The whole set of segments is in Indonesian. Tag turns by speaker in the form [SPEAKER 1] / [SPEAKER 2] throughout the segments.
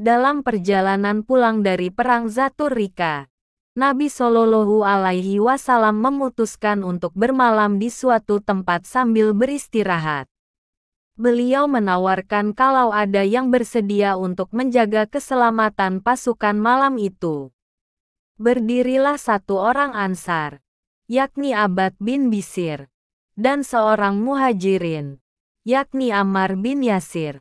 [SPEAKER 1] Dalam perjalanan pulang dari perang Zatur Rika, Nabi Shallallahu Alaihi Wasallam memutuskan untuk bermalam di suatu tempat sambil beristirahat. Beliau menawarkan kalau ada yang bersedia untuk menjaga keselamatan pasukan malam itu. Berdirilah satu orang Ansar, yakni Abbad bin Bishr, dan seorang Muhajirin, yakni Ammar bin Yasir.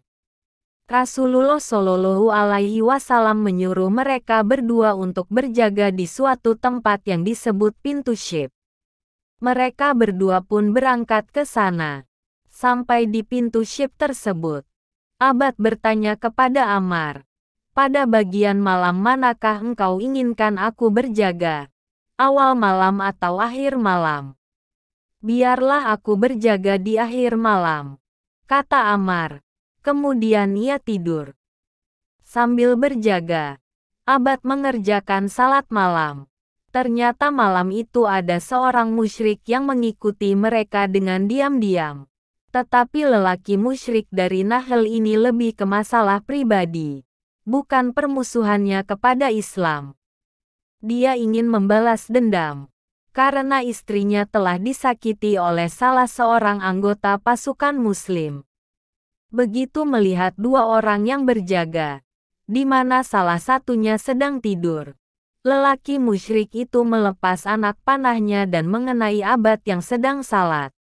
[SPEAKER 1] Rasulullah Shallallahu Alaihi Wasallam menyuruh mereka berdua untuk berjaga di suatu tempat yang disebut pintu Syib. Mereka berdua pun berangkat ke sana. Sampai di pintu Syib tersebut, Abbad bertanya kepada Ammar, "Pada bagian malam manakah engkau inginkan aku berjaga? Awal malam atau akhir malam?" "Biarlah aku berjaga di akhir malam," kata Ammar. Kemudian ia tidur. Sambil berjaga, Abbad mengerjakan salat malam. Ternyata malam itu ada seorang musyrik yang mengikuti mereka dengan diam-diam. Tetapi lelaki musyrik dari Nahl ini lebih ke masalah pribadi, bukan permusuhannya kepada Islam. Dia ingin membalas dendam, karena istrinya telah disakiti oleh salah seorang anggota pasukan Muslim. Begitu melihat dua orang yang berjaga, di mana salah satunya sedang tidur, lelaki musyrik itu melepas anak panahnya dan mengenai Abbad yang sedang salat.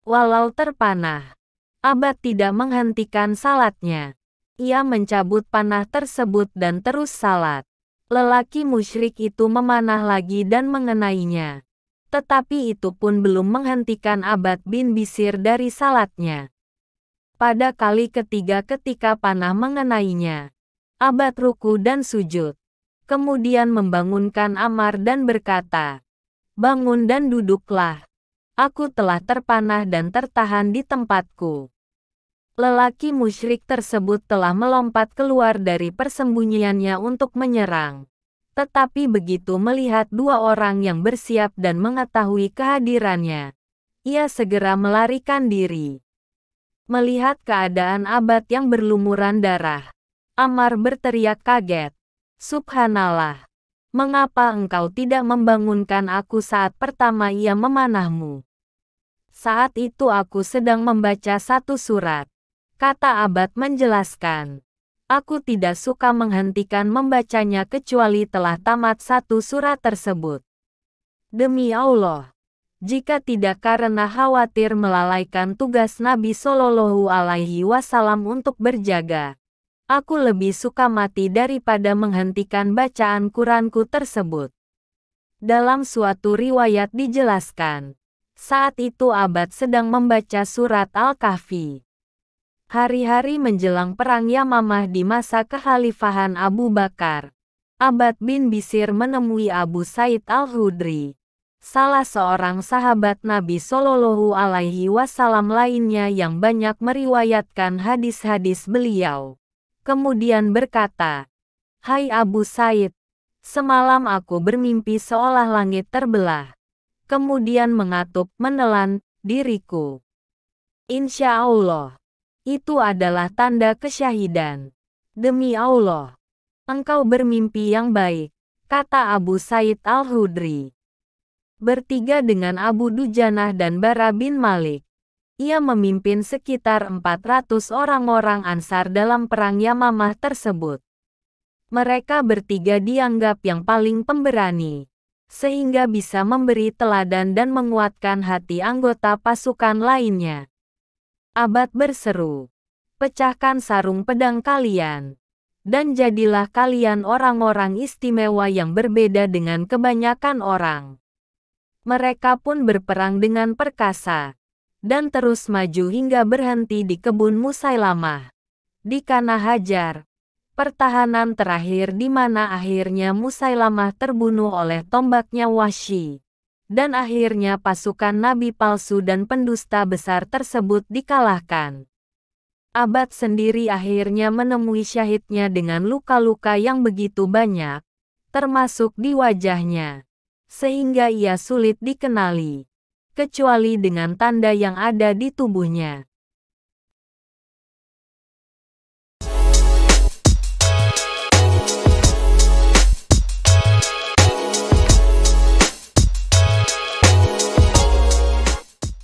[SPEAKER 1] Walau terpanah, Abbad tidak menghentikan salatnya. Ia mencabut panah tersebut dan terus salat. Lelaki musyrik itu memanah lagi dan mengenainya. Tetapi itu pun belum menghentikan Abbad bin Bishr dari salatnya. Pada kali ketiga ketika panah mengenainya, Abbad ruku dan sujud. Kemudian membangunkan Ammar dan berkata, "Bangun dan duduklah. Aku telah terpanah dan tertahan di tempatku." Lelaki musyrik tersebut telah melompat keluar dari persembunyiannya untuk menyerang. Tetapi begitu melihat dua orang yang bersiap dan mengetahui kehadirannya, ia segera melarikan diri. Melihat keadaan Abbad yang berlumuran darah, Ammar berteriak kaget, "Subhanallah, mengapa engkau tidak membangunkan aku saat pertama ia memanahmu?" "Saat itu aku sedang membaca satu surat," kata Abbad menjelaskan. "Aku tidak suka menghentikan membacanya kecuali telah tamat satu surat tersebut. Demi Allah, jika tidak karena khawatir melalaikan tugas Nabi Shallallahu Alaihi Wasallam untuk berjaga, aku lebih suka mati daripada menghentikan bacaan Quranku tersebut." Dalam suatu riwayat dijelaskan, saat itu Abbad sedang membaca surat Al-Kahfi. Hari-hari menjelang perang Yamamah di masa kekhalifahan Abu Bakar, Abbad bin Bishr menemui Abu Sa'id Al-Khudri, salah seorang sahabat Nabi Shallallahu Alaihi Wasallam lainnya yang banyak meriwayatkan hadis-hadis beliau. Kemudian berkata, "Hai Abu Sa'id, semalam aku bermimpi seolah langit terbelah, kemudian menelan diriku. Insya Allah, itu adalah tanda kesyahidan. Demi Allah, engkau bermimpi yang baik," kata Abu Sa'id Al-Khudri. Bertiga dengan Abu Dujanah dan Bara bin Malik, ia memimpin sekitar 400 orang-orang Ansar dalam perang Yamamah tersebut. Mereka bertiga dianggap yang paling pemberani, sehingga bisa memberi teladan dan menguatkan hati anggota pasukan lainnya. Abbad berseru, "Pecahkan sarung pedang kalian, dan jadilah kalian orang-orang istimewa yang berbeda dengan kebanyakan orang." Mereka pun berperang dengan perkasa, dan terus maju hingga berhenti di kebun Musailamah, di Kana Hajar, pertahanan terakhir di mana akhirnya Musailamah terbunuh oleh tombaknya Wahsy. Dan akhirnya pasukan nabi palsu dan pendusta besar tersebut dikalahkan. Abbad sendiri akhirnya menemui syahidnya dengan luka-luka yang begitu banyak, termasuk di wajahnya, sehingga ia sulit dikenali, kecuali dengan tanda yang ada di tubuhnya.